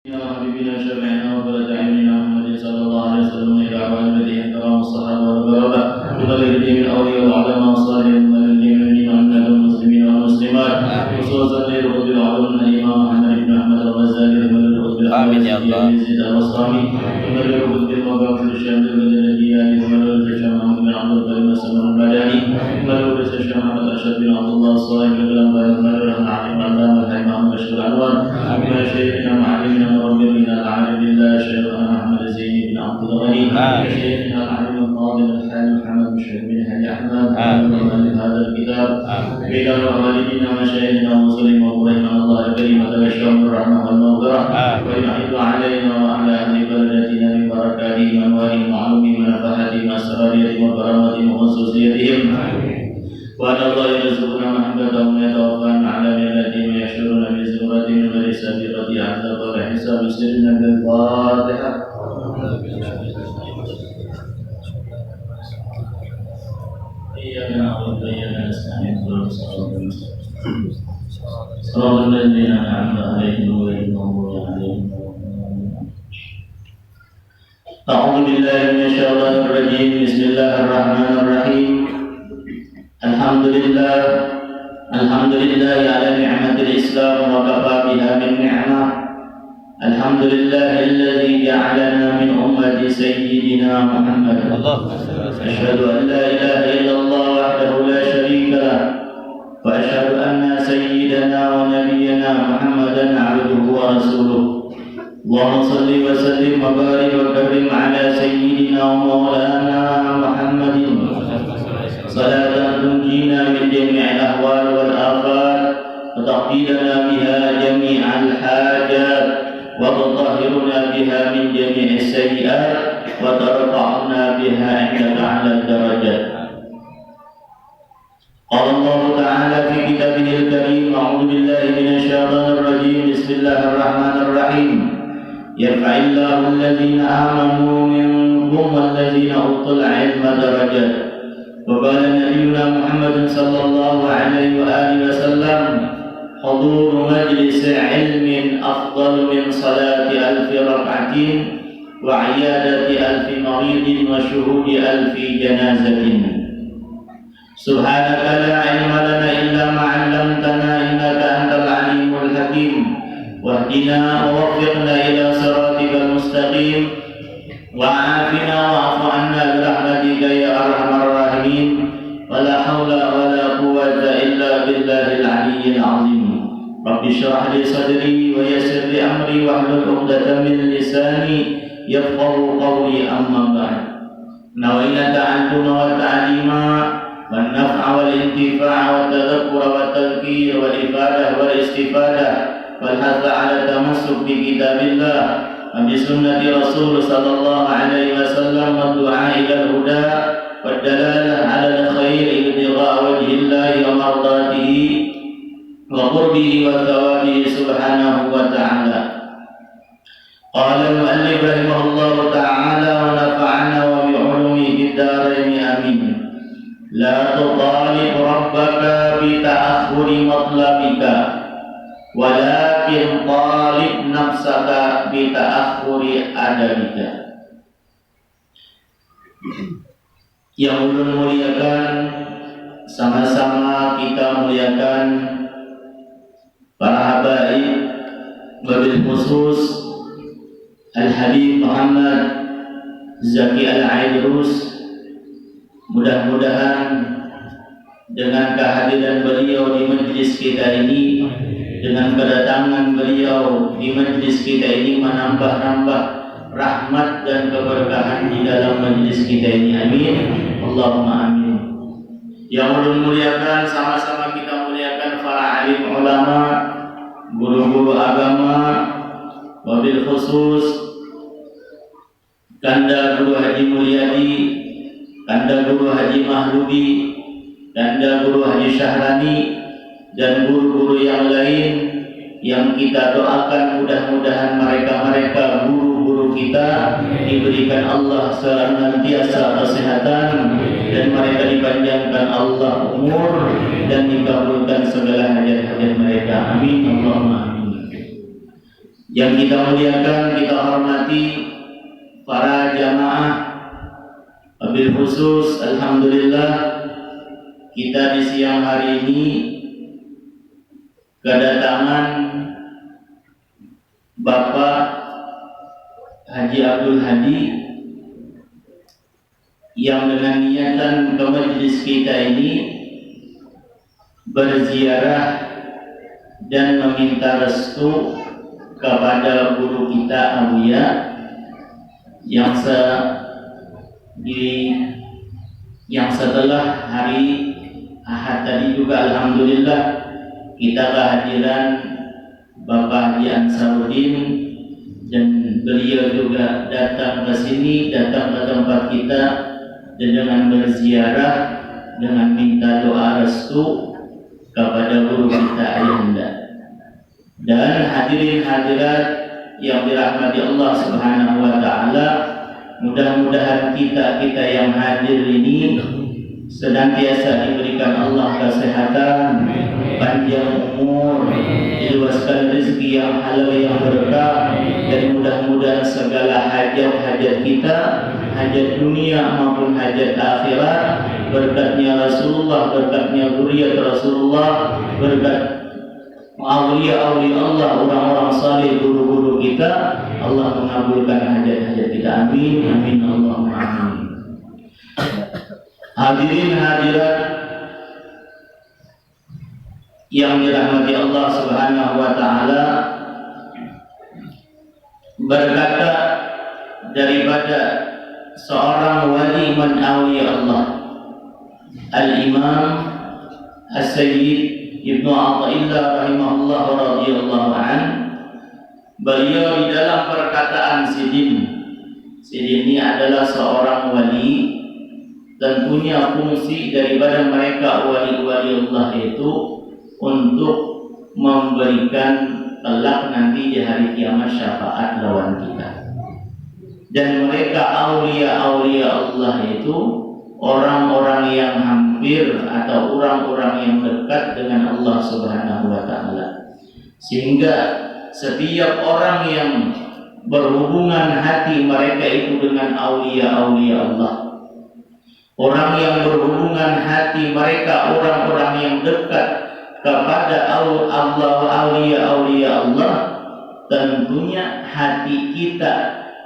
يا حبيبنا شفعنا وفرج عيننا محمد صلى الله عليه وسلم إلى أعوان المدينة كرام الصحابة والغرباء بغيره من أولياء العلماء والصالحين المؤمنين من المسلمين والمسلمات خصوصا للرب العظيم الإمام محمد بن أحمد الغزالي ومن آمين يا الله. يزيد الأصحابي ومن الرب المغفر الشهد الجلالياني ومن الرب محمد بن عبد الكريم السلام المدني ومن الرب محمد أشهد بن عبد الله الصالح الكلام ومن الرب عليم علام الإمام بشر الأنوار ومن شيخنا معلمنا مربينا العالم بالله شيخنا محمد زين بن عبد الغني شيخنا العالم الفاضل الحاج محمد مشهد بن هادي أحمد ومن هذا الكتاب إلى والدينا ومشايخنا ومسلم وقرينا الله الكريم وتبشرهم بالرحمة والمغفرة ويعيد علينا وعلى أهل بلدتنا من بركاتهم وأنوارهم وعلومهم ونفحاتهم وأسرارهم وكرامتهم وخصوصيتهم وأن الله يرزقنا محبتهم ويتوفانا على ملتهم ويحشرنا في زمرتهم من غير سابقة عذاب ولا حساب سرنا بالفاتحة. إياك نعبد وإياك نستعين اهدنا الصراط المستقيم صراط الذين أنعمت عليهم غير المغضوب عليهم. أعوذ بالله من الشيطان الرجيم. بسم الله الرحمن الرحيم. الحمد لله على نعمة الإسلام وكفى بها من نعمة. الحمد لله الذي جعلنا من أمة سيدنا محمد. أشهد أن لا إله إلا الله وحده لا شريك له وأشهد أن سيدنا ونبينا محمدا عبده ورسوله. اللهم صل وسلم وبارك وكرم على سيدنا ومولانا محمد صلاة تنجينا من جميع الأهوال والآفات وتقضي لنا بها جميع الحاجات وتطهرنا بها من جميع السيئات وترفعنا بها عندك على الدرجات. قال الله تعالى في كتابه الكريم: أعوذ بالله من الشيطان الرجيم. بسم الله الرحمن الرحيم. يرفع الله الذين آمنوا منكم والذين أوتوا العلم درجات. وقال نبينا محمد صلى الله عليه وآله وسلم: حضور مجلس علم أفضل من صلاة 1000 ركعة وعيادة 1000 مريض وشهود 1000 جنازة. سبحانك لا علم لنا إلا ما علمتنا إنك أنت العليم الحكيم. واهدنا ووفقنا إلى صراطك المستقيم وعافنا واعف عنا برحمتك يا أرحم الراحمين. ولا حول ولا قوة إلا بالله العلي العظيم. رب اشرح لي صدري ويسر لي أمري واحلل عقدة من لساني يفقهوا قولي. أما بعد، نوينا التعلم والتعليم والنفع والانتفاع والتذكر والتذكير والإفادة والاستفادة والحث على التمسك بكتاب الله وبسنة رسول صلى الله عليه وسلم والدعاء إلى الهدى والدلالة على الخير ابتغاء وجه الله ومرضاته وقربه وثوابه سبحانه وتعالى. قال المؤلف رحمه الله تعالى ونفعنا وبعلومه في الدارين آمين. لا تطالب ربك بتأخر مطلبك ولكن طالب نفسك بتأخر أدبك. Yang ulun muliakan, sama-sama kita muliakan para habaib, wabil khusus Al-Habib Muhammad Zaki Al-Aidrus. Mudah-mudahan dengan kehadiran beliau di majlis kita ini, dengan kedatangan beliau di majlis kita ini, menambah-nambah rahmat dan keberkahan di dalam majlis kita ini. Amin. Allahumma amin. Yang ulun muliakan, sama-sama kita muliakan para alim ulama, guru-guru agama, wabil khusus Kanda Guru Haji Mulyadi, Kanda Guru Haji Mahlubi, Kanda Guru Haji Syahrani, dan guru-guru yang lain yang kita doakan mudah-mudahan mereka guru-guru kita diberikan Allah senantiasa kesehatan dan mereka dipanjangkan Allah umur dan dikabulkan segala hajat-hajat mereka. Amin. Allahumma amin. Yang kita muliakan, kita hormati para jamaah, wabil khusus alhamdulillah kita di siang hari ini kedatangan Bapak Haji Abdul Hadi yang dengan niatan ke majelis kita ini berziarah dan meminta restu kepada guru kita Abuya yang setelah hari Ahad tadi juga alhamdulillah kita kehadiran Bapak Haji Ansarudin dan beliau juga datang ke sini, datang ke tempat kita dan dengan berziarah dengan minta doa restu kepada guru kita Ayahanda. Dan hadirin hadirat yang dirahmati Allah Subhanahu wa taala, mudah-mudahan kita yang hadir ini senantiasa diberikan Allah kesehatan, panjang umur, diluaskan rezeki yang halal yang berkah, dan mudah-mudahan segala hajat-hajat kita, hajat dunia maupun hajat akhirat, berkatnya Rasulullah, berkatnya zuriat Rasulullah, berkat awliya-awliya Allah, orang-orang saleh, guru-guru kita, Allah mengabulkan hajat-hajat kita. Amin, amin, Allahumma amin. Hadirin hadirat yang dirahmati Allah Subhanahu wa taala, berkata daripada seorang wali min awliya Allah, Al-Imam As-Sayyid Ibnu Athaillah rahimahullah radhiyallahu an, beliau di dalam perkataan Sidin ini adalah seorang wali dan punya fungsi daripada mereka wali-wali Allah itu untuk memberikan kelak nanti di hari kiamat syafaat lawan kita. Dan mereka aulia-aulia Allah itu orang-orang yang hampir atau orang-orang yang dekat dengan Allah Subhanahu wa taala. Sehingga setiap orang yang berhubungan hati mereka itu dengan aulia-aulia Allah, orang yang berhubungan hati mereka, orang-orang yang dekat kepada Allah, aulia-aulia Allah, tentunya hati kita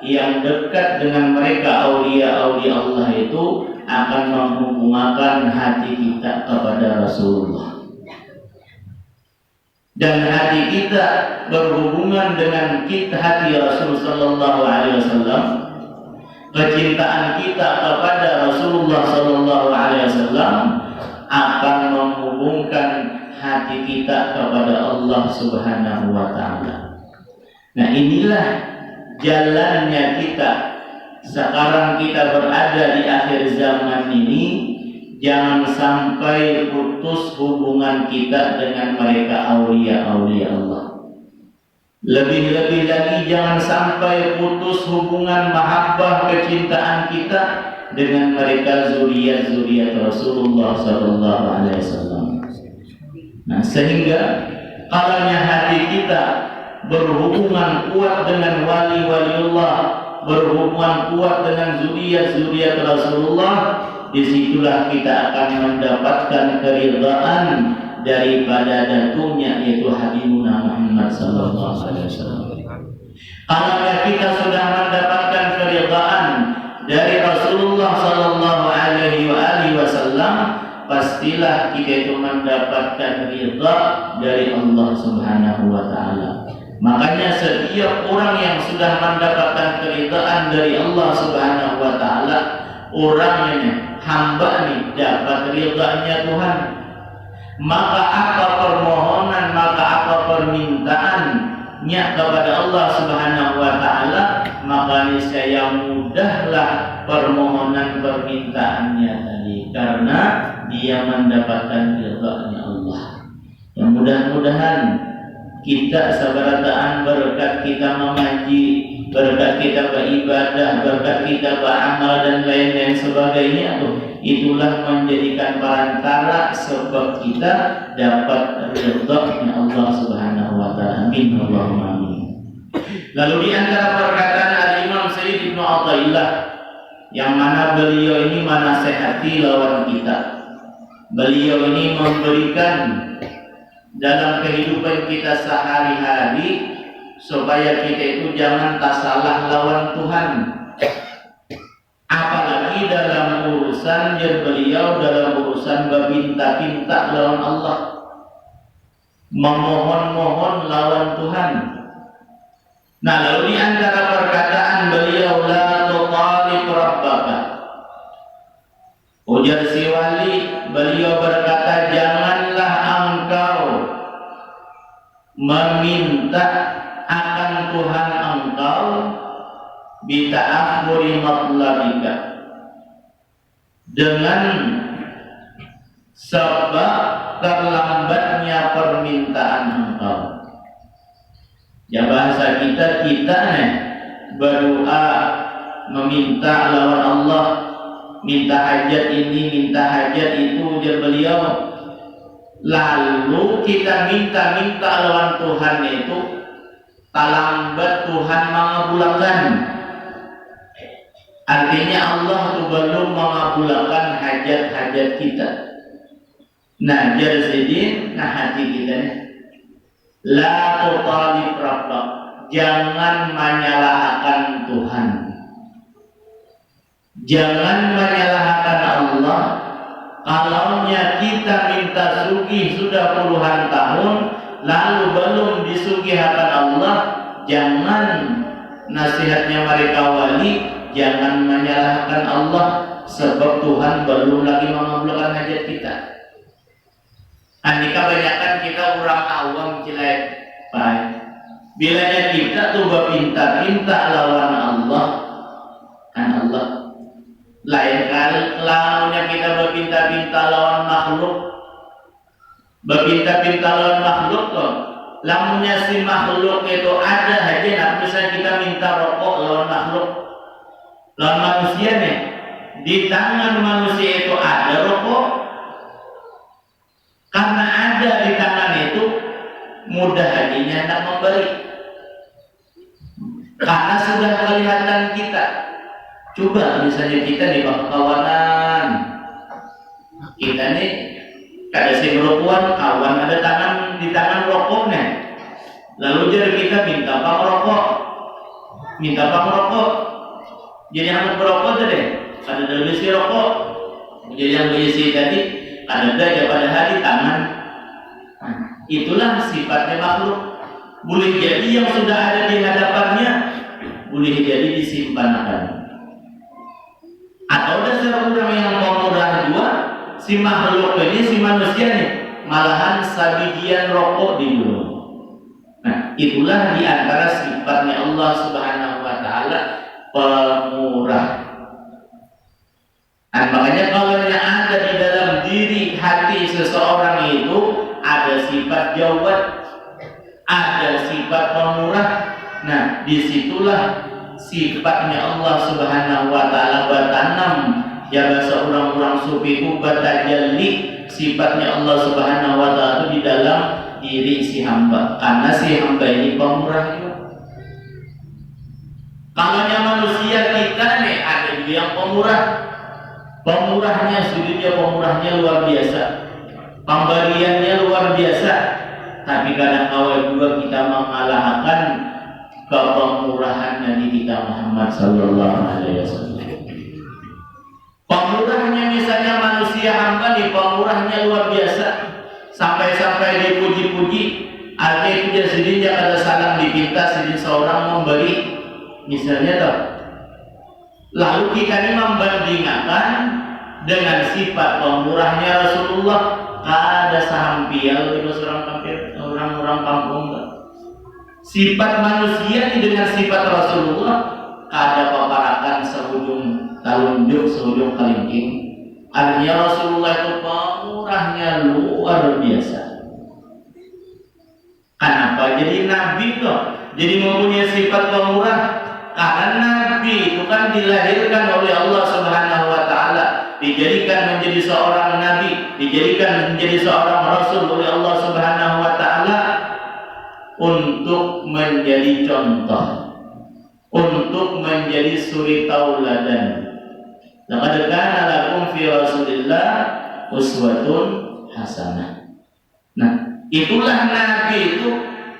yang dekat dengan mereka aulia-aulia Allah itu akan menghubungkan hati kita kepada Rasulullah. Dan hati kita berhubungan dengan hati Rasul sallallahu alaihi wasallam. Kecintaan kita kepada Rasulullah sallallahu alaihi wasallam akan menghubungkan hati kita kepada Allah Subhanahu wa taala. Nah, inilah jalannya kita. Sekarang kita berada di akhir zaman ini, jangan sampai putus hubungan kita dengan mereka aulia-aulia Allah. Lebih-lebih lagi jangan sampai putus hubungan mahabbah kecintaan kita dengan mereka zuriat-zuriat Rasulullah sallallahu alaihi wasallam. Nah, sehingga kalanya hati kita berhubungan kuat dengan wali-waliullah, berhubungan kuat dengan zuriat-zuriat Rasulullah, disitulah kita akan mendapatkan keridhaan daripada datunya, yaitu Habibuna Muhammad sallallahu alaihi wasallam. Kalau kita sudah mendapatkan keridhaan dari Rasulullah sallallahu alaihi wasallam, pastilah kita itu mendapatkan ridha dari Allah Subhanahu wa taala. Makanya setiap orang yang sudah mendapatkan keridhaan dari Allah Subhanahu wa taala, orangnya hamba nih dapat ridhaanya Tuhan, maka apa permohonan, maka apa permintaannya kepada Allah Subhanahu wa taala, maka niscaya mudahlah permohonan permintaannya tadi, karena dia mendapatkan ridhaanya Allah. Yang mudah-mudahan kita sabarataan berkat kita mengaji, berkat kita beribadah, berkat kita beramal dan lain-lain sebagainya, itulah menjadikan perantara sebab kita dapat ridha Allah Subhanahu wa taala. Amin Allahumma amin. Lalu di antara perkataan Al-Imam Sayyid Ibnu Athaillah, yang mana beliau ini menasehati lawan kita. Beliau ini memberikan dalam kehidupan kita sehari-hari supaya kita itu jangan tak salah lawan Tuhan. Apalagi dalam urusan beliau dalam urusan berpinta-pinta lawan Allah, memohon-mohon lawan Tuhan. Nah, lalu di antara perkataan beliau, la tutalib rabbaka. Ujar si wali, beliau berkata, janganlah engkau meminta akan Tuhan engkau bita'akhuri matlabika, dengan sebab terlambatnya permintaan engkau. Ya bahasa kita nih berdoa meminta lawan Allah, minta hajat ini, minta hajat itu, ujar beliau. Lalu kita minta lawan Tuhan itu, tak lambat Tuhan mengabulkan. Artinya Allah itu belum mengabulkan hajat-hajat kita. Nah, jadi hati kita nih, la tutalib rabbak, jangan menyalahkan Tuhan, jangan menyalahkan Allah. Kalaunya kita minta sugih sudah puluhan tahun, lalu belum disugihkan Allah, jangan, nasihatnya mereka wali, jangan menyalahkan Allah, sebab Tuhan belum lagi mengabulkan hajat kita. Andika banyakkan kita orang awam jelek, baik. Bilanya kita tuh berpinta-pinta lawan Allah, kan Allah. Lain kali lawannya kita berpinta-pinta lawan makhluk, berpinta-pinta lawan makhluk tuh. Lamunnya si makhluk itu ada aja, nah misalnya kita minta rokok lawan makhluk, lawan manusia nih, di tangan manusia itu ada rokok. Karena ada di tangan itu, mudah hatinya tak memberi. Karena sudah kelihatan kita. Coba misalnya kita di kawanan, kita nih kada si merokok, kawan ada tangan di tangan rokoknya. Lalu jadi kita minta pak merokok, jadi yang merokok tadi, ada dalam isi rokok, jadi yang berisi tadi. Ada aja pada hari tangan. Nah, itulah sifatnya makhluk. Boleh jadi yang sudah ada di hadapannya, boleh jadi disimpankan. Atau dasar orang yang pemurah dua, si makhluk ini, si manusia nih, malahan sabijian rokok di mulut. Nah, itulah di antara sifatnya Allah Subhanahu wa taala, pemurah. Dan makanya kalau yang ada di dalam diri hati seseorang itu ada sifat jawad, ada sifat pemurah. Nah, disitulah sifatnya Allah Subhanahu wa taala bertanam. Ya bahasa orang-orang sufi itu batajalli, sifatnya Allah Subhanahu wa taala itu di dalam diri si hamba. Karena si hamba ini pemurah juga. Kalau manusia kita nih ada juga yang pemurah. Pemurahnya, sudahnya pemurahnya luar biasa, pemberiannya luar biasa. Tapi kadang awal juga kita mengalahkan kepemurahan Nabi kita Muhammad Sallallahu Alaihi Wasallam. Pemurahnya misalnya manusia hamba nih, pemurahnya luar biasa, sampai-sampai dipuji-puji. Artinya itu jadinya ada salam dipinta sedih seorang memberi, misalnya toh. Lalu kita ini membandingkan dengan sifat pemurahnya Rasulullah. Ada sahampial itu orang-orang kampung. Sifat manusia ini dengan sifat Rasulullah ada paparakan sehujung talunjuk, sehujung kalingking. Artinya Rasulullah itu pemurahnya luar biasa. Kenapa? Jadi Nabi tuh jadi mempunyai sifat pemurah. Karena Nabi itu kan dilahirkan oleh Allah Subhanahu wa taala, dijadikan menjadi seorang nabi, dijadikan menjadi seorang rasul oleh Allah Subhanahu wa taala. untuk menjadi contoh, untuk menjadi suri tauladan. Laqad kana lakum fi Rasulillah uswatun hasanah. Nah, itulah Nabi itu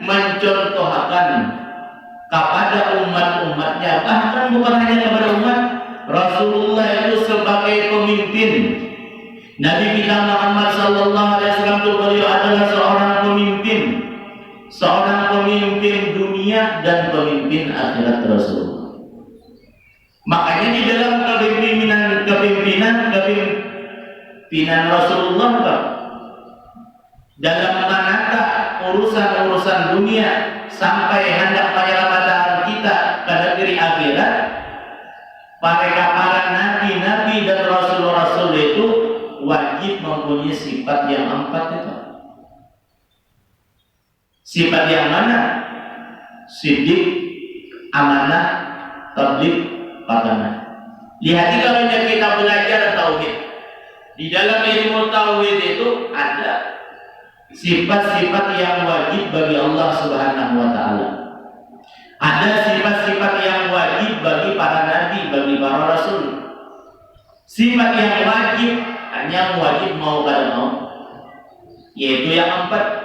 mencontohkan kepada umat-umatnya, bahkan bukan hanya kepada umat. Rasulullah itu sebagai pemimpin, Nabi kita Muhammad sallallahu alaihi wasallam itu beliau adalah seorang pemimpin dunia dan pemimpin akhirat Rasul. Makanya di dalam kepemimpinan Rasulullah, Pak, dalam menata urusan-urusan dunia sampai hendak menyelamatkan kita ke negeri akhirat, para nabi dan rasul-rasul itu wajib mempunyai sifat yang 4 itu. Sifat yang mana? Siddiq, amanah, tabligh, padanah. Lihat kalau kita belajar tauhid, di dalam ilmu tauhid itu ada sifat-sifat yang wajib bagi Allah Subhanahu wa taala. Ada sifat-sifat yang wajib bagi para nabi, bagi para rasul. Sifat yang wajib hanya wajib mau kada mau, yaitu yang 4.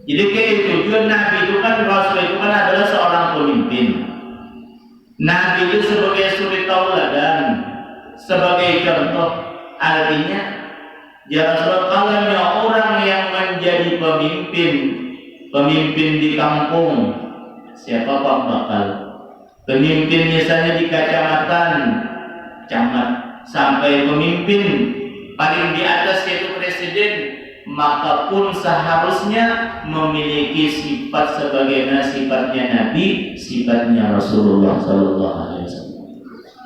Jadi tujuan Nabi itu kan, Rasul itu kan adalah seorang pemimpin. Nabi itu sebagai suri tauladan, sebagai contoh. Artinya, ya Rasulullah, kalau orang yang menjadi pemimpin di kampung, siapa Pak bakal? Pemimpin misalnya di kecamatan, camat, sampai pemimpin paling di atas yaitu presiden, maka pun seharusnya memiliki sifat sebagaimana sifatnya Nabi, sifatnya Rasulullah Sallallahu Alaihi Wasallam,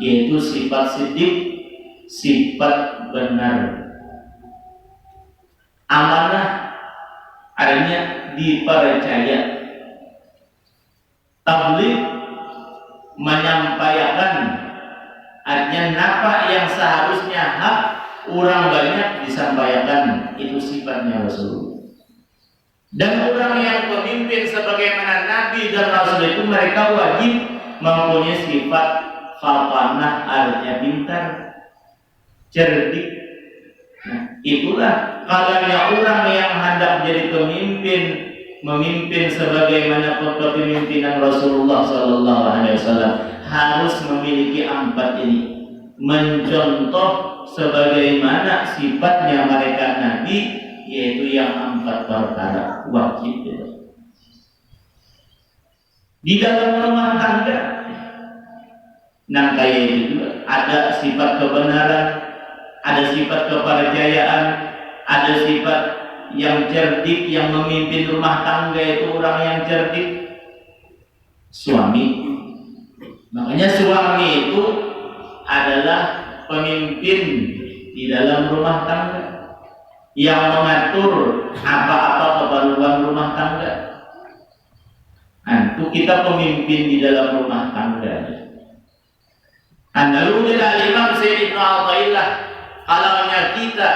yaitu sifat siddiq, sifat benar, amanah, artinya dipercaya, tabligh, menyampaikan, artinya napa yang seharusnya hak orang banyak disampaikan, itu sifatnya Rasul. Dan orang yang pemimpin sebagaimana Nabi dan Rasul itu mereka wajib mempunyai sifat fatanah, artinya pintar, cerdik. Nah, itulah kalanya orang yang hendak jadi memimpin sebagaimana kepemimpinan Rasulullah Sallallahu Alaihi Wasallam harus memiliki 4 ini, mencontoh sebagaimana sifatnya mereka Nabi, yaitu yang 4 perkara wajib itu. Di dalam rumah tangga, nah kayak itu juga ada sifat kebenaran, ada sifat kepercayaan, ada sifat yang cerdik. Yang memimpin rumah tangga itu orang yang cerdik, suami. Makanya suami itu adalah pemimpin di dalam rumah tangga yang mengatur apa-apa keperluan rumah tangga. Itu kita pemimpin di dalam rumah tangga. Lalu dari Imam Sayyid Ibn Athaillah, kalaunya kita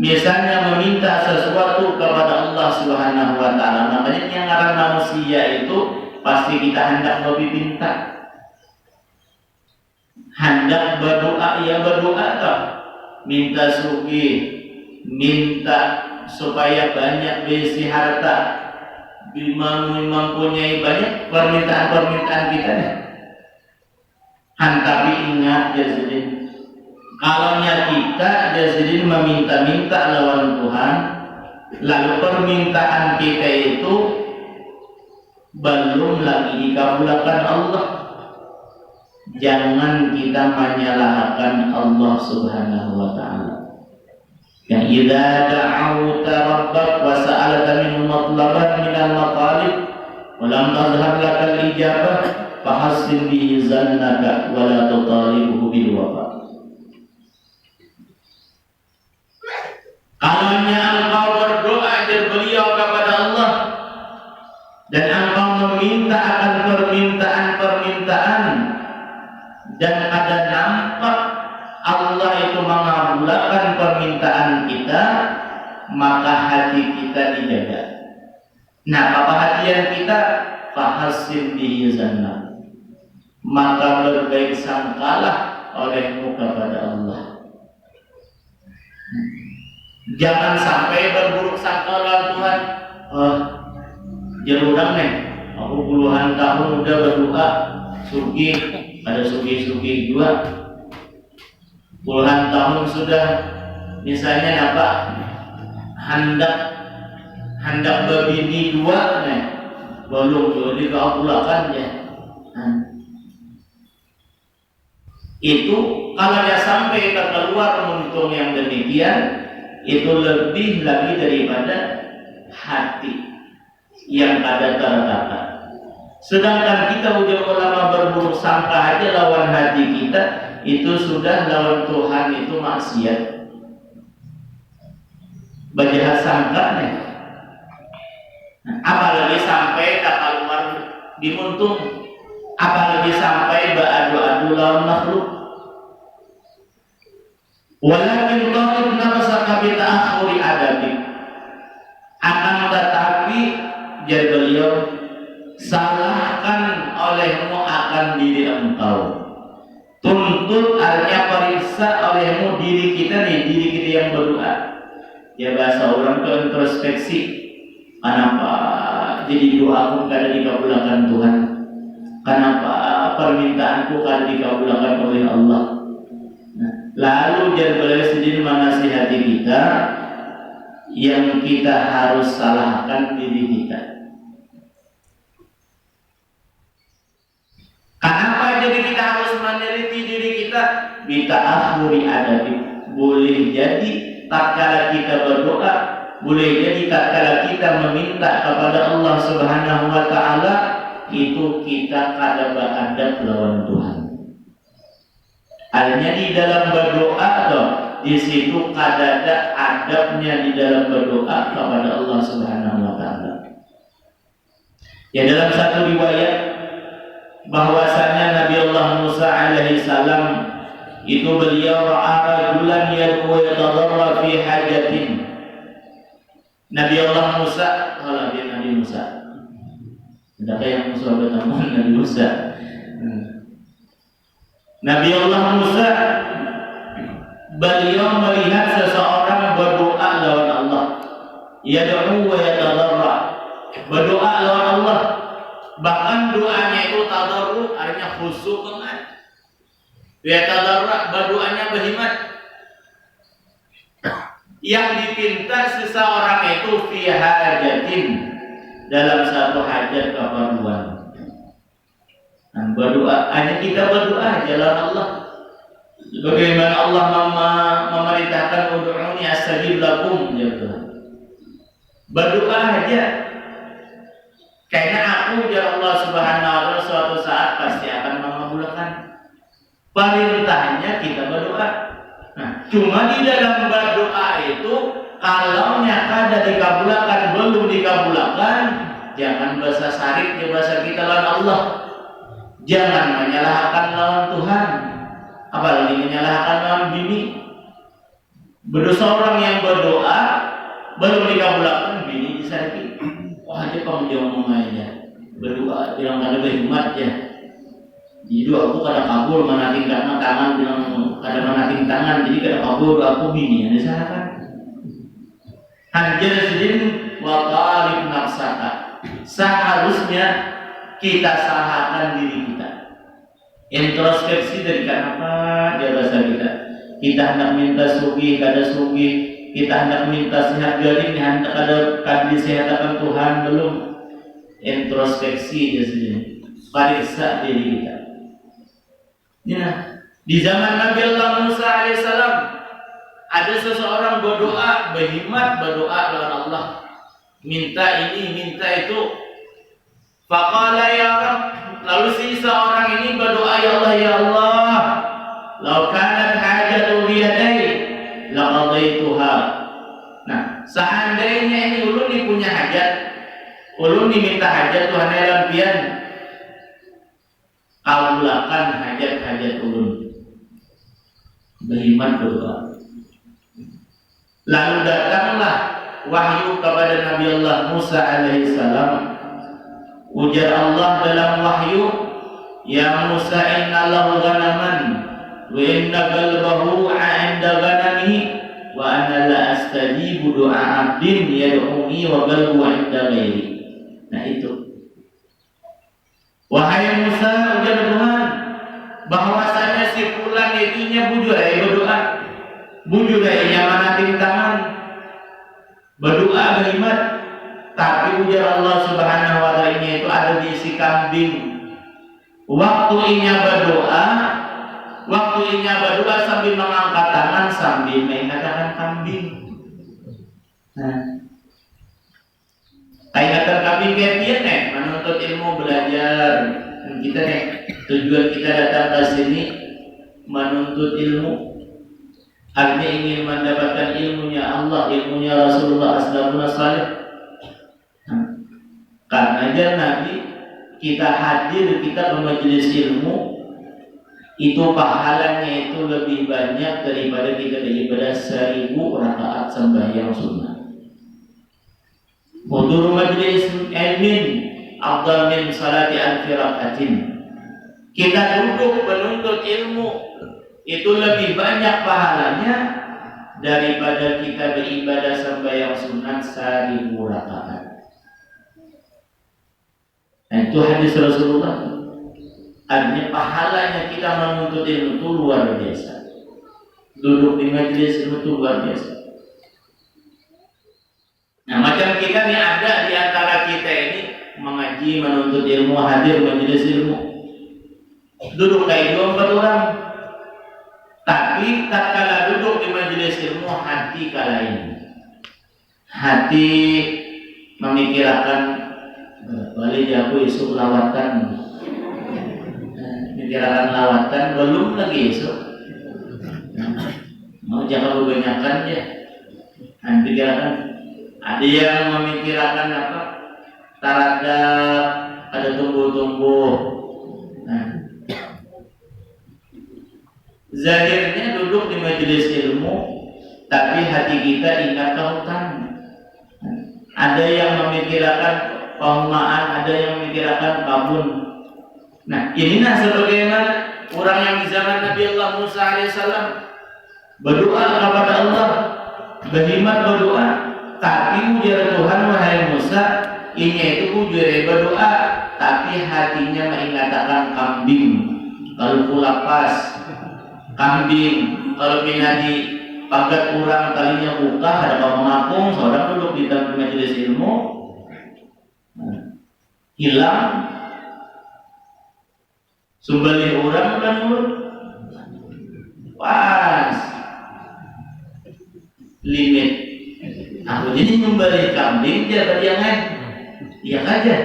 misalnya meminta sesuatu kepada Allah Subhanahu wa taala, makanya yang ngaran manusia itu pasti kita hendak lebih pintar. Hendak berdoa, ya berdoa tak? Minta sugih, minta supaya banyak besi harta, mempunyai banyak permintaan kita. Tapi ingat jadi, kalaunya kita jadi meminta-minta lawan Tuhan, lalu permintaan kita itu belum lagi dikabulkan Allah. Jangan kita menyalahkan Allah Subhanahu wa taala. Ya idza da'awta rabbak wa sa'alta minhu matlaban minal maqalib wa lam tazhar lakal ijabah fahassin bihi zannaka wa la tutalibhu bil wafa. Kalaunya engkau berdoa dan beliau kepada Allah dan engkau meminta akan permintaan dan ada nampak Allah itu mengabulkan permintaan kita, maka hati kita dijaga. Nah, perhatian kita fahasin bihi zanna, maka berbaik sangkalah olehmu kepada Allah. Jangan sampai berburuk sangka lawan Tuhan. Jerudang nih, aku puluhan tahun udah berdoa, suki, ada suki juga. Puluhan tahun sudah, misalnya dapat hendak berbini dua nih, belum jadi keabulakan ya. Itu kalau dia sampai keluar muntung yang demikian, itu lebih lagi daripada hati yang ada tertata. Sedangkan kita udah ulama berburuk sangka aja lawan hati kita, itu sudah lawan Tuhan, itu maksiat. Berjahat sangka nih. Apalagi sampai tak keluar dimuntung, apalagi sampai beradu-adu lawan makhluk. Walakin talib nafsaka bi ta'akhuri adabi. Akan tetapi jadi beliau, salahkan olehmu akan diri engkau. Tuntut artinya periksa olehmu diri kita nih, diri kita yang berdoa. Ya bahasa orang ke introspeksi. Kenapa jadi doaku kada dikabulkan Tuhan? Kenapa permintaanku kada dikabulkan oleh Allah? Nah, lalu jadi beliau sendiri menasihati kita yang kita harus salahkan diri kita. Kenapa jadi kita harus meneliti diri kita? Bita'akhuri adabi. Boleh jadi tatkala kita berdoa, boleh jadi tatkala kita meminta kepada Allah Subhanahu wa taala, itu kita kada beradab lawan Tuhan. Artinya di dalam berdoa toh, di situ kada ada adabnya di dalam berdoa kepada Allah Subhanahu wa taala. Ya, dalam satu riwayat bahwasanya Nabi Allah Musa alaihi salam itu beliau ra'a rajulan yad'u yatadarra fi hajatin. Nabi Allah Musa, kalau dia Nabi Musa, ada yang Musa bertemu Nabi Musa. Nabi Allah Musa, beliau melihat seseorang berdoa lawan Allah, yad'u wa yatadarra, berdoa lawan Allah. Bahkan doanya itu tadarru, artinya khusyuk banget. Ya tadarru, berdoanya berhikmat. Yang dipinta seseorang itu fi hajatin, dalam satu hajat keperluan. Dan berdoa, hanya kita berdoa jalan Allah. Bagaimana Allah memerintahkan ud'uni astajib lakum, ya Tuhan. Berdoa aja. Karena aku ya Allah Subhanahu wa taala suatu saat pasti akan mengabulkan perintahnya kita berdoa. Nah, cuma di dalam berdoa itu kalau kada dikabulkan, belum dikabulkan, jangan bahasa sarik di bahasa kita lawan Allah. Jangan menyalahkan lawan Tuhan, apalagi menyalahkan lawan bini. Berdosa orang yang berdoa belum dikabulkan, bini disakiti. Wah, aja kamu jangan ngomong aja. Berdoa bilang kada berhikmat ya. Jadi doa aku kada kabul, manating tangan bilang kada manating tangan, jadi kada kabul doa aku bini. Ada salah kan? Hanjal sedin wa talib nafsaka. Seharusnya kita salahkan diri kita. Introspeksi dari kenapa dia bahasa kita. Kita hendak minta sugih, kada sugih. Kita hendak minta sehat garing, hendak kada disehatkan Tuhan, belum. Introspeksi dia sendiri, periksa diri kita. Ya, di zaman Nabi Allah Musa alaihissalam ada seseorang berdoa, berhikmat berdoa lawan Allah, minta ini, minta itu. Faqala ya Rabb, lalu si seorang ini berdoa, ya Allah, ya Allah, law kanat hajatu biyadai laqadaituha. Nah, seandainya ini ulun ni punya hajat, ulun diminta hajat Tuhan dalam pian, kabulkan hajat-hajat ulun. Beriman berdoa. Lalu datanglah wahyu kepada Nabi Allah Musa alaihissalam. Ujar Allah dalam wahyu, ya Musa inna lahu ghanaman wa inna qalbahu 'inda ghanamihi wa ana la astajibu du'a 'abdin yad'uni wa qalbuhu 'inda ghairi. Nah itu. Wahai Musa, ujar Tuhan, bahwasanya si fulan itunya bujur berdoa. Bujur mana tangan. Berdoa kalimat, tapi ujar Allah Subhanahu wa taala itu ada di isi kambing. Waktu inya berdoa sambil mengangkat tangan sambil mengatakan kambing. Nah, ingatan kambing kayak nih, menuntut ilmu belajar. Dan kita nih tujuan kita datang ke sini menuntut ilmu. Artinya ingin mendapatkan ilmunya Allah, ilmunya Rasulullah Sallallahu Alaihi Wasallam. Karena aja Nabi kita hadir, kita ke majelis ilmu, itu pahalanya itu lebih banyak daripada kita beribadah 1000 rakaat sembahyang sunnah. Hudur majelis ilmin afdal min salati alfi rakaatin. Kita duduk menuntut ilmu itu lebih banyak pahalanya daripada kita beribadah sembahyang sunat 1000 rakaat. Nah, itu hadis Rasulullah. Artinya pahalanya kita menuntut ilmu itu luar biasa. Duduk di majelis ilmu itu luar biasa. Nah, macam kita nih ada di antara kita ini mengaji, menuntut ilmu, hadir majelis ilmu. Duduk kayak 24 orang. Tapi tatkala duduk di majelis ilmu, hati kala ini. Hati memikirkan balik aku esok lawatan. Memikirkan lawatan belum lagi esok. Mau jangan kebanyakan ya. Nanti pikirkan. Ada yang memikirkan apa? Taradab, ada tumbuh-tumbuh. Nah, zahirnya duduk di majelis ilmu, tapi hati kita ingat kautan. Ada yang memikirkan perumahan, ada yang memikirkan kabun. Nah, inilah sebagaimana orang yang di zaman Nabi Allah Musa alaihissalam berdoa kepada Allah, berhimmat berdoa. Tapi ujar Tuhan, wahai Musa, ini itu ujar berdoa, tapi hatinya mengatakan kambing. Kalau pula pas kambing, kalau binadi pagat kurang talinya buka, ada kamu ngapung, seorang duduk di dalam majelis ilmu, hilang, sumbali orang dan mulut, pas limit. Aku jadi nyumbali kambing dia tadi yang lain, iya aja.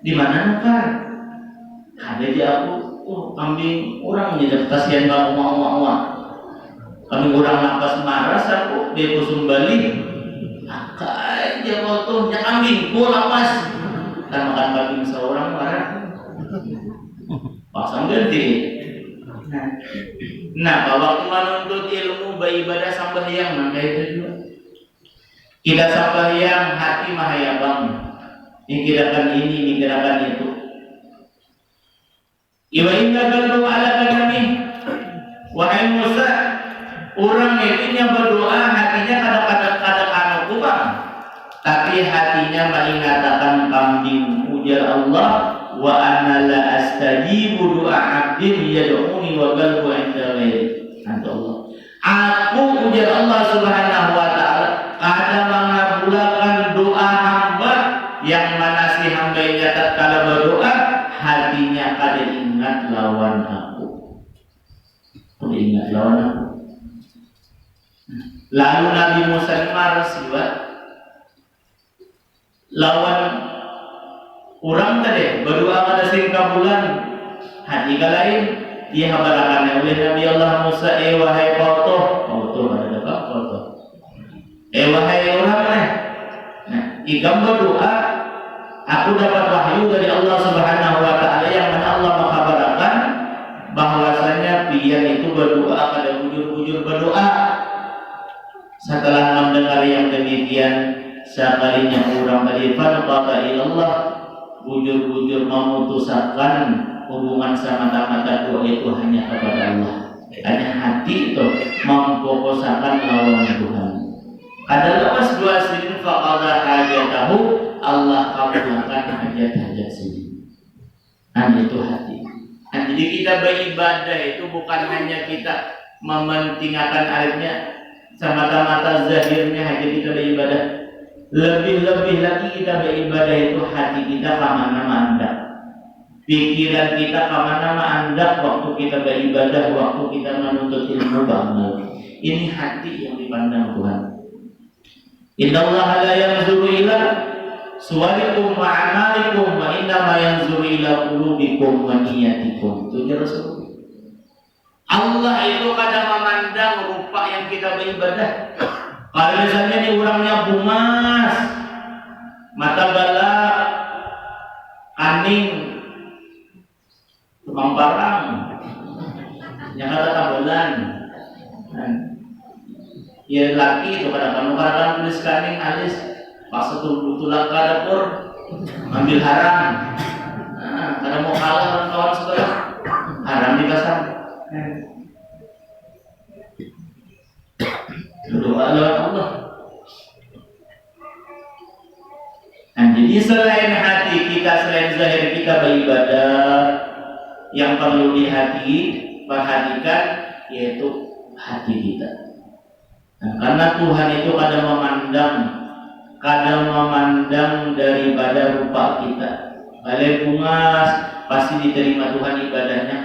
Di mana kan? Ada di aku, kambing orang jadi kasihan kamu mau. Kami orang nafas marah, aku dia sumbali. Akai dia fotonya kambing, pulang mas. Kita makan kambing seorang marah. Pasang ganti. Nah, waktu menuntut ilmu beribadah sembahyang maka itu juga. Kita sembahyang hati mahayabang, mikirkan ini, mikirkan itu. Iwa inna qalbu ala kami. Wahai Musa, orang itu yang berdoa hatinya kadang-kadang kurang, tapi hatinya mengatakan kambing. Ujar Allah, wa anna la astajibu du'a 'abdin yad'uni wa qalbu 'inda ghairi. Allah. Aku ujar Allah Subhanahu wa taala kadang mengabulkan doa hamba yang mana si hamba yang tatkala berdoa hatinya kada ingat lawan aku. Kada ingat lawan aku. Lalu Nabi Musa marah siwat lawan orang tadi berdoa pada sing kabulan hati kalain dia habarakan oleh Nabi Allah Musa, wahai foto ada dekat foto. Wahai orang nah, ikam berdoa, aku dapat wahyu dari Allah Subhanahu wa taala yang mana Allah mengkabarkan bahwasanya dia itu berdoa pada bujur-bujur berdoa setelah mendengar yang demikian sekalinya orang tadi faqata ilallah bujur-bujur memutuskan hubungan semata-mata doa itu hanya kepada Allah. Hanya hati itu memfokuskan lawan Tuhan. Ada lepas dua sini faqada hajatahu, Allah kabulkan hajat-hajat sini. Itu hati. Jadi kita beribadah itu bukan hanya kita mementingkan akhirnya semata-mata zahirnya hanya kita beribadah. Lebih-lebih lagi kita beribadah itu hati kita kemana mandap, pikiran kita kemana mandap waktu kita beribadah, waktu kita menuntut ilmu banget. Ini hati yang dipandang Tuhan. Innallaha la yanzuru ila suwarikum wa amalikum wa innama yanzuru ila qulubikum wa niyatikum. Itu Rasul. Allah itu kadang memandang rupa yang kita beribadah. Kalau misalnya ini orangnya bungas, mata galak, aning, tukang parang, yang kata tabelan. Ya laki itu kadang-kadang tulis kaning alis, pas tulak ke dapur, ambil haram. Kadang mau kalah kawan sekolah, haram dikasar. Doa Allah. Jadi selain hati kita, selain zahir kita beribadah, yang perlu perhatikan yaitu hati kita. Karena Tuhan itu kadang memandang daripada rupa kita. Kalau bungas pasti diterima Tuhan ibadahnya.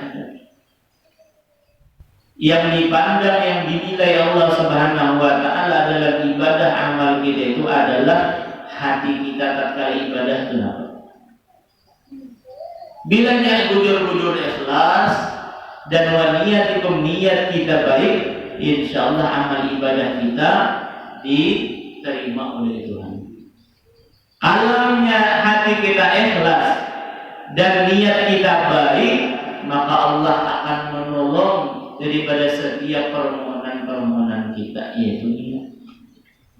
Yang dipandang, yang dinilai Allah Subhanahu wa Ta'ala adalah ibadah amal kita itu adalah hati kita tatkala ibadah itu apa? Bila niat bujur-bujur ikhlas dan niat kita baik, insya Allah amal ibadah kita diterima oleh Tuhan. Alamnya hati kita ikhlas dan niat kita baik, maka Allah akan menolong daripada setiap permohonan kita, yaitu niat.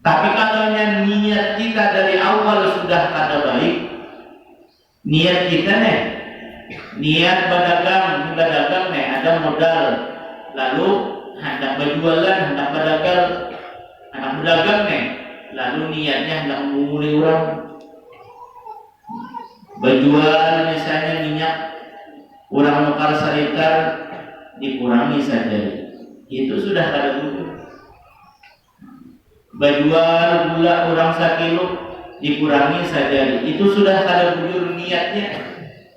Tapi kalau niat kita dari awal sudah kada baik, niat kita niat berdagang ada modal, lalu hendak berjualan, hendak berdagang lalu niatnya hendak memulai orang berjual, misalnya minyak orang mekar saritar dikurangi saja, itu sudah kada bujur. Berjual gula orang 1 kilo dikurangi saja, itu sudah kada bujur niatnya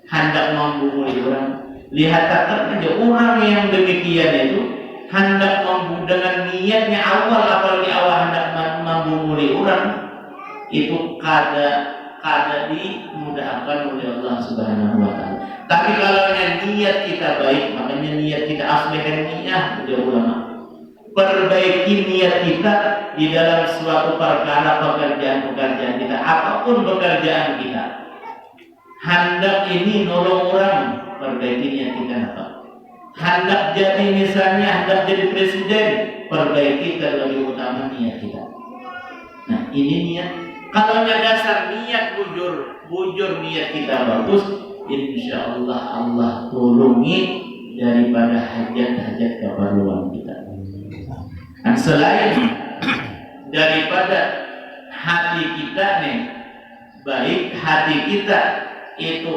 hendak membumuli orang. Lihat takkan aja orang yang demikian itu hendak dengan niatnya awal, apalagi awal hendak membumuli orang, itu kada dimudahkan oleh Allah Subhanahu wa Ta'ala. Tapi kalau niat kita baik, makanya niat kita aslihkan niat, udah ulama. Perbaiki niat kita di dalam suatu perkara pekerjaan kita, apapun pekerjaan kita. Hendak ini nolong orang, perbaiki niat kita apa? Hendak jadi misalnya, hendak jadi presiden, perbaiki terlebih utama niat kita. Nah, ini niat. Kalau dasar niat bujur niat kita bagus, insya Allah Allah tolongi daripada hajat-hajat keperluan kita. Dan selain daripada hati kita baik, hati kita itu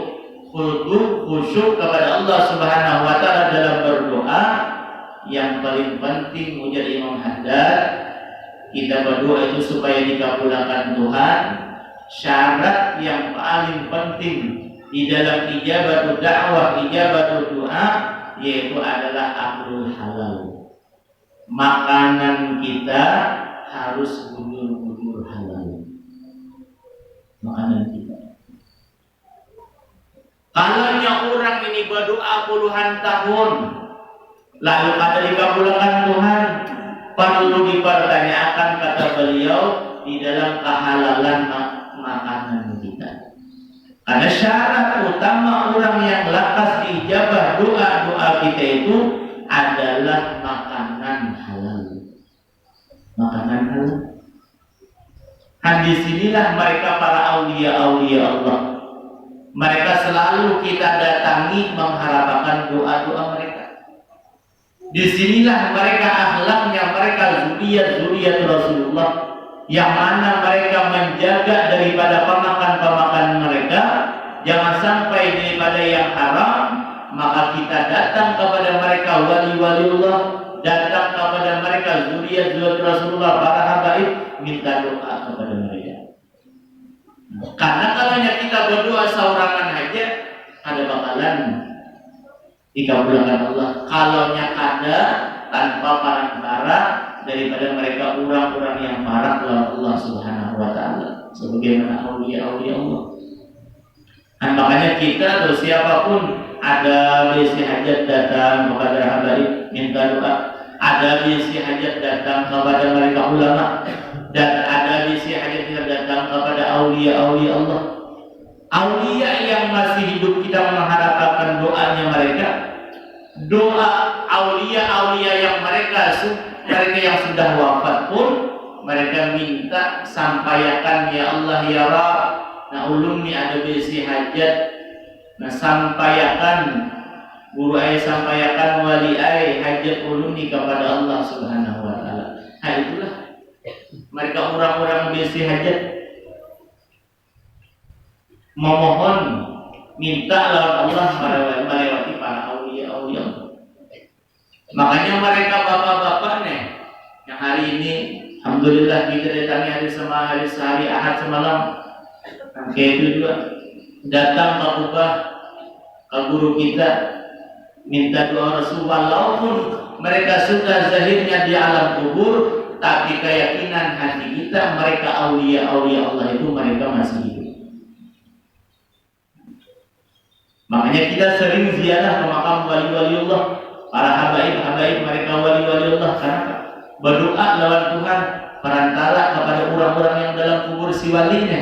khusyuk kepada Allah Subhanahu wa Ta'ala dalam berdoa, yang paling penting ujar Imam Haddad, kita berdoa itu supaya dikabulkan Tuhan. Syarat yang paling penting di dalam ijabah dakwah, ijabah doa, yaitu adalah aklul halal. Makanan kita harus bujur-bujur halal. Makanan kita. Kalau orang ini berdoa puluhan tahun, lalu kada dikabulkan Tuhan, perlu dipertanyakan, kata beliau, di dalam kehalalan makanan kita. Karena syarat utama orang yang lakas diijabah doa kita itu adalah makanan halal. Makanan halal. Disinilah mereka para aulia-aulia Allah. Mereka selalu kita datangi mengharapkan doa-doa mereka. Disinilah mereka akhlaknya, mereka zuriat Rasulullah, yang mana mereka menjaga daripada pemakan-pemakan mereka, jangan sampai daripada yang haram. Maka kita datang kepada mereka wali-waliullah, datang kepada mereka zuriat Rasulullah, para habaib, minta doa kepada mereka. Karena kalau kita berdoa seorangan aja, ada bakalan dikabulkan Allah. Kalau ada tanpa parang-parang daripada mereka orang-orang yang parah lawan Allah Subhanahu wa taala, sebagaimana aulia-aulia Allah. Dan makanya kita atau siapapun ada bisi hajat datang kepada habaib minta doa, ada bisi hajat datang kepada mereka ulama, dan ada bisi hajat datang kepada aulia-aulia Allah. Aulia yang masih hidup kita mengharapkan doanya mereka. Doa aulia-aulia yang mereka yang sudah wafat pun mereka minta sampaikan, ya Allah ya Rabb, nah ulun ni ada bisi hajat, nah sampaikan guru ayah, sampaikan wali ayah hajat ulun ni kepada Allah Subhanahu wa taala. Nah itulah mereka orang-orang bisi hajat memohon, minta lawan Allah melewati para aulia-aulia. Makanya mereka bapak-bapak nih yang hari ini alhamdulillah kita datangi hari Ahad semalam, kayak itu juga datang ke Kubah ke guru kita minta doa Rasul, walaupun mereka sudah zahirnya di alam kubur, tapi keyakinan hati kita mereka aulia-aulia Allah itu mereka masih hidup. Makanya kita sering ziarah ke makam wali-waliullah, para habaib mereka wali-waliullah. Kenapa? Berdoa lawan Tuhan perantara kepada orang-orang yang dalam kubur si walinya.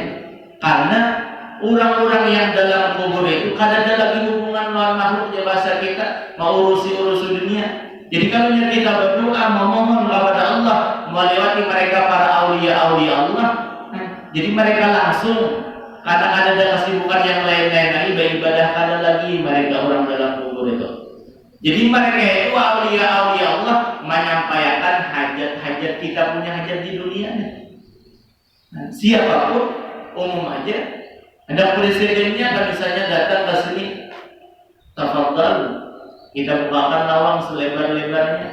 Karena orang-orang yang dalam kubur itu kadang ada lagi hubungan lawan makhluk, ya bahasa kita mau urusi dunia. Jadi kalau kita berdoa memohon kepada Allah melewati mereka para aulia-aulia Allah, jadi mereka langsung. Kadang ada kesibukan yang lain-lain lagi, beribadah, kadang lagi mereka orang dalam kubur itu. Jadi mereka itu aulia-aulia Allah menyampaikan hajat-hajat kita punya hajat di dunia. Nah, siapapun umum aja, ada presidennya kan misalnya datang ke sini, tafadhal, kita bukakan lawang selebar-lebarnya.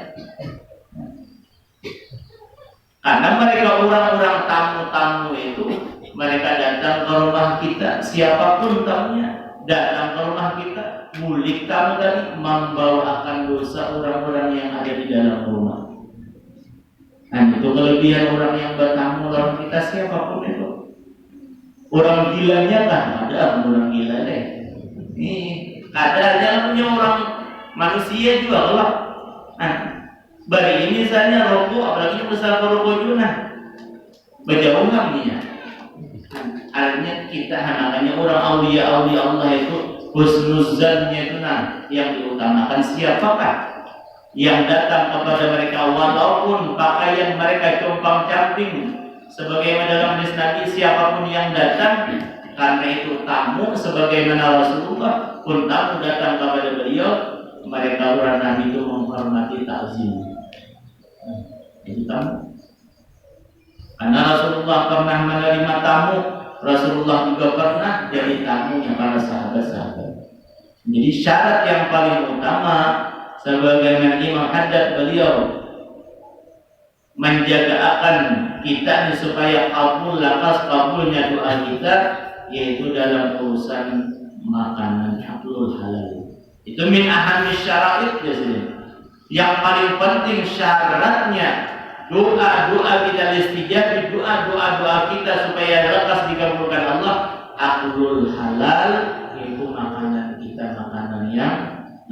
Karena mereka orang-orang tamu-tamu itu, mereka datang ke rumah kita, siapapun tamunya datang ke rumah kita, mulik tamu tadi, membawakan dosa orang-orang yang ada di dalam rumah. Dan itu kelebihan orang yang bertamu lawan kita, siapapun itu. Orang gilanya kan ada orang gila deh. Ini kadarnya punya orang manusia juga Allah. Nah, bari ini misalnya rokok, apalagi besar rokok juga, berjauhan nih ya. Artinya kita makanya orang aulia-aulia Allah itu husnuzannya itu yang diutamakan. Siapakah yang datang kepada mereka walaupun pakaian mereka compang-camping, sebagaimana dalam hadis Nabi, siapapun yang datang karena itu tamu, sebagaimana Rasulullah pun tamu datang kepada beliau, mereka orang Nabi itu menghormati takzim. Itu tamu. Karena Rasulullah pernah menerima tamu, Rasulullah juga pernah jadi tamunya para sahabat-sahabat. Jadi syarat yang paling utama sebagaimana Imam Haddad beliau menjaga akan kita supaya kabulnya doa kita, yaitu dalam urusan makanan hablul halal. Itu min ahammi syara'id yang paling penting syaratnya. Doa-doa kita istijabah, doa-doa kita supaya lekas dikabulkan Allah, aklul halal, yaitu makanan kita makanan yang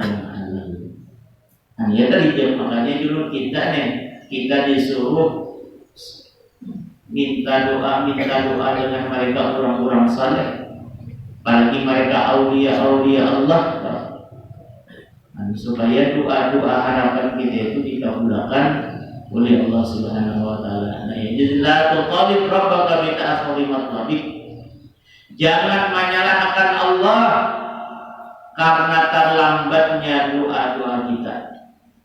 halal. Nah ya tadi makanya dulu kita disuruh minta doa dengan mereka orang-orang saleh, apalagi mereka aulia-aulia Allah. Nah, supaya doa-doa harapan kita itu dikabulkan oleh Allah Subhanahu wa taala. Nah, jadi la tuqalib rabbaka bi ta'khuri matlabik. Jangan menyalahkan Allah karena terlambatnya doa-doa kita.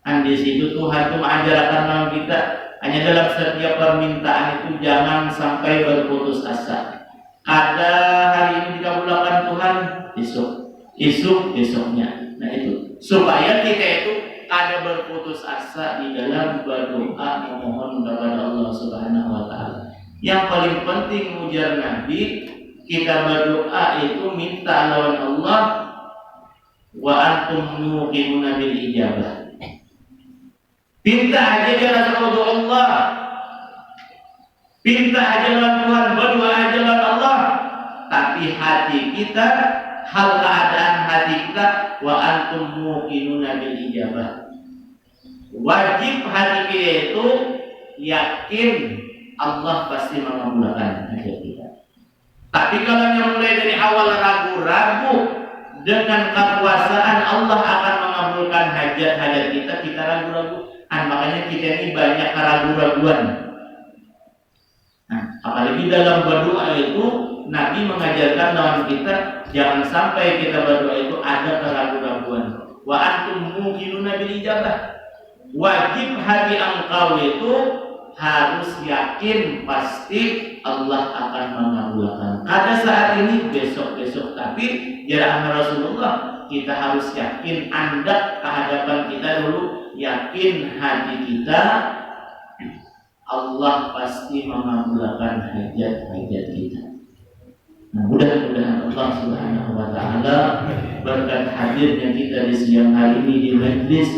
Dan di situ Tuhan itu mengajarkan kita hanya dalam setiap permintaan itu jangan sampai berputus asa. Ada hari ini dikabulkan Tuhan, esoknya. Nah itu supaya kita itu ada berputus asa di dalam berdoa memohon kepada Allah Subhanahu wa taala. Yang paling penting ujar Nabi, kita berdoa itu minta lawan Allah wa antum muqinuna bil ijabah. Pinta aja jangan sama Allah. Pinta aja lawan Tuhan, berdoa aja lawan Allah. Tapi hati kita, hal keadaan hati kita wa antum muqinuna bil ijabah. Wajib hati kita itu yakin Allah pasti mengabulkan hajat kita. Tapi kalau yang mulai dari awal ragu-ragu dengan kekuasaan Allah akan mengabulkan hajat-hajat kita ragu-ragu. Makanya kita ini banyak keraguan-raguan. Nah, apalagi dalam berdoa itu Nabi mengajarkan lawan kita jangan sampai kita berdoa itu ada keraguan-raguan. Wa antum muqinuna bil ijabah. Wajib hati engkau itu harus yakin pasti Allah akan mengabulkan. Ada saat ini, besok, tapi jarak Rasulullah kita harus yakin andap kehadapan kita dulu, yakin hati kita Allah pasti mengabulkan hajat-hajat kita. Nah, mudah-mudahan Allah Subhanahu wa taala berkat hadirnya kita di siang hari ini di majlis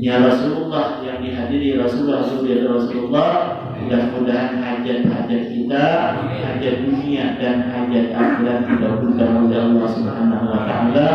ya Rasulullah yang dihadiri Rasulullah, mudah-mudahan hajat-hajat kita, hajat dunia dan hajat akhirat dikabulkan oleh Allah Subhanahu wa taala,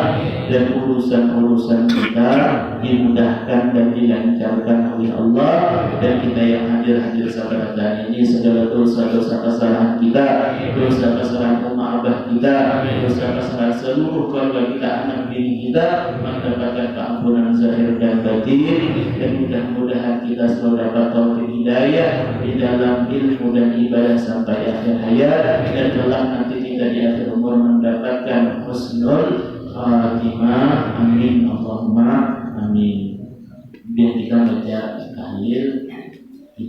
dan urusan-urusan kita dimudahkan dan dilancarkan oleh Allah, dan kita yang hadir sahabat dan ini segala dosa-dosa kesalahan kita, dosa kesalahan umat abah kita, dosa kesalahan seluruh keluarga kita, anak bini kita mendapatkan keampunan zahir dan batin, dan mudah-mudahan kita selalu dapat taufik hidayah di dalam ilmu dan ibadah sampai akhir hayat, dan kelak nanti kita di akhir umur mendapatkan husnul khatimah. Amin.